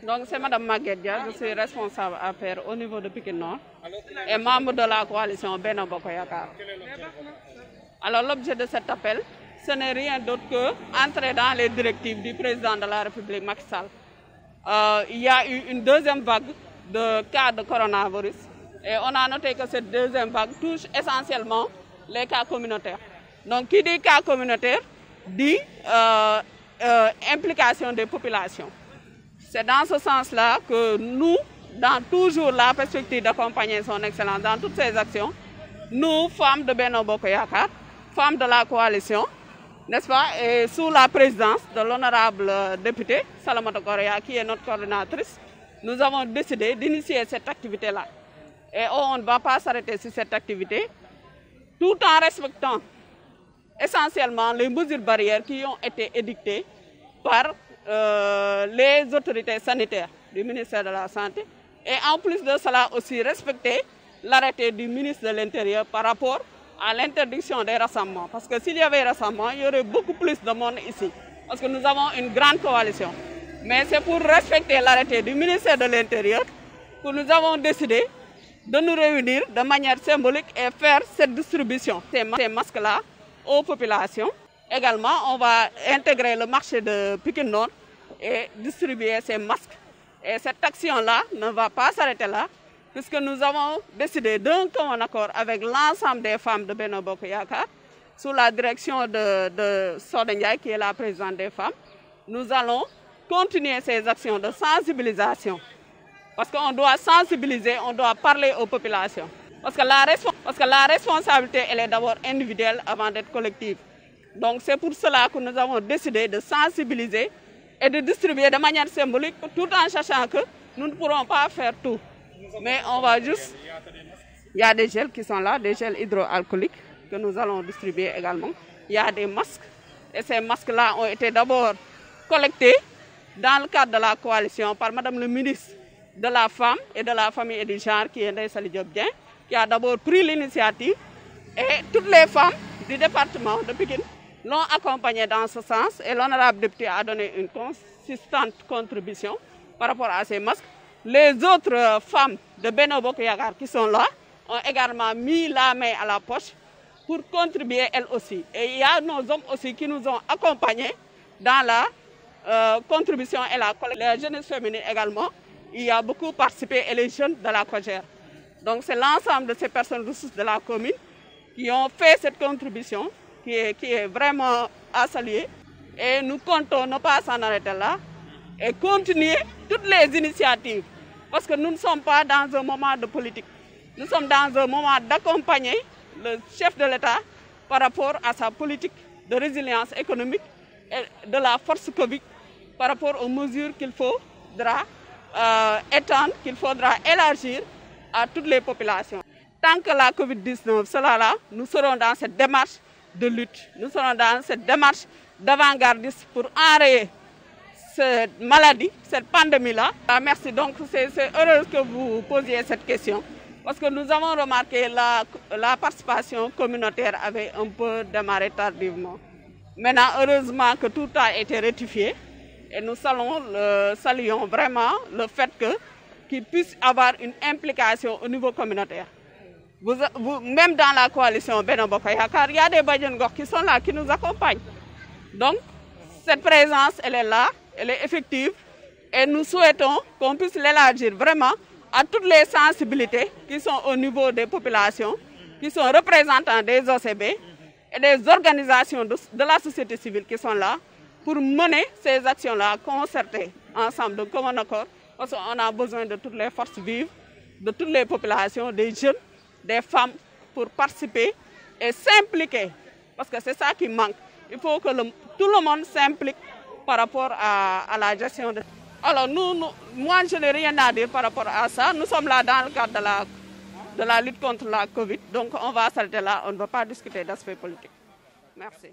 Donc c'est Madame Maguette Dia, je suis responsable affaires au niveau de Pikine Nord et membre de la coalition Benno Bokk Yakaar. Alors l'objet de cet appel, ce n'est rien d'autre que entrer dans les directives du président de la République Macky Sall. Il y a eu une deuxième vague de cas de coronavirus et on a noté que cette deuxième vague touche essentiellement les cas communautaires. Donc qui dit cas communautaire dit implication des populations. C'est dans ce sens-là que nous, dans toujours la perspective d'accompagner son Excellence dans toutes ses actions, nous, femmes de Benno Bokk Yakaar, femmes de la coalition, n'est-ce pas, et sous la présidence de l'honorable député Salamata Correa, qui est notre coordinatrice, nous avons décidé d'initier cette activité-là. Et on ne va pas s'arrêter sur cette activité, tout en respectant essentiellement les mesures barrières qui ont été édictées par les autorités sanitaires du ministère de la Santé. Et en plus de cela aussi respecter l'arrêté du ministre de l'Intérieur par rapport à l'interdiction des rassemblements. Parce que s'il y avait rassemblement, il y aurait beaucoup plus de monde ici. Parce que nous avons une grande coalition. Mais c'est pour respecter l'arrêté du ministère de l'Intérieur que nous avons décidé de nous réunir de manière symbolique et faire cette distribution. Ces masques-là aux populations. Également, on va intégrer le marché de Pikine Nord et distribuer ces masques. Et cette action-là ne va pas s'arrêter là, puisque nous avons décidé d'un commun accord avec l'ensemble des femmes de Benno Bokk Yakaar, sous la direction de Soda Ndiaye, qui est la présidente des femmes. Nous allons continuer ces actions de sensibilisation. Parce qu'on doit sensibiliser, on doit parler aux populations. Parce que la responsabilité, elle est d'abord individuelle avant d'être collective. Donc c'est pour cela que nous avons décidé de sensibiliser et de distribuer de manière symbolique, tout en sachant que nous ne pourrons pas faire tout. Mais on va juste... Il y a des gels qui sont là, des gels hydroalcooliques que nous allons distribuer également. Il y a des masques. Et ces masques-là ont été d'abord collectés dans le cadre de la coalition par Madame le ministre de la Femme et de la Famille et du Genre, qui est Ndeye Saly Diop Dieng, qui a d'abord pris l'initiative. Et toutes les femmes du département de Pikine l'ont accompagné dans ce sens. Et l'honorable député a donné une consistante contribution par rapport à ces masques. Les autres femmes de Benno Bokk Yakaar qui sont là ont également mis la main à la poche pour contribuer elles aussi. Et il y a nos hommes aussi qui nous ont accompagnés dans la contribution et la collecte. Les jeunes féminines également, il y a beaucoup participé, et les jeunes de la COJER. Donc c'est l'ensemble de ces personnes ressources de la commune qui ont fait cette contribution qui est vraiment à saluer. Et nous comptons ne pas s'en arrêter là et continuer toutes les initiatives. Parce que nous ne sommes pas dans un moment de politique. Nous sommes dans un moment d'accompagner le chef de l'État par rapport à sa politique de résilience économique et de la force Covid par rapport aux mesures qu'il faudra étendre, qu'il faudra élargir à toutes les populations. Tant que la Covid-19 sera là, nous serons dans cette démarche de lutte. Nous serons dans cette démarche d'avant-gardiste pour enrayer cette maladie, cette pandémie-là. Merci, donc c'est heureux que vous posiez cette question parce que nous avons remarqué la participation communautaire avait un peu démarré tardivement. Maintenant, heureusement que tout a été rectifié et nous saluons vraiment le fait qu'il puisse avoir une implication au niveau communautaire. Même dans la coalition Benno Bokk Yakaar, il y a des Badiane Gox qui sont là, qui nous accompagnent. Donc, cette présence, elle est là, elle est effective et nous souhaitons qu'on puisse l'élargir vraiment à toutes les sensibilités qui sont au niveau des populations, qui sont représentants des OCB et des organisations de la société civile qui sont là pour mener ces actions-là concertées ensemble de commun accord, parce qu'on a besoin de toutes les forces vives, de toutes les populations, des jeunes, des femmes, pour participer et s'impliquer, parce que c'est ça qui manque. Il faut que tout le monde s'implique par rapport à la gestion de... Alors moi je n'ai rien à dire par rapport à ça. Nous sommes là dans le cadre de la lutte contre la Covid, donc on va s'arrêter là, on ne va pas discuter d'aspect politique. Merci.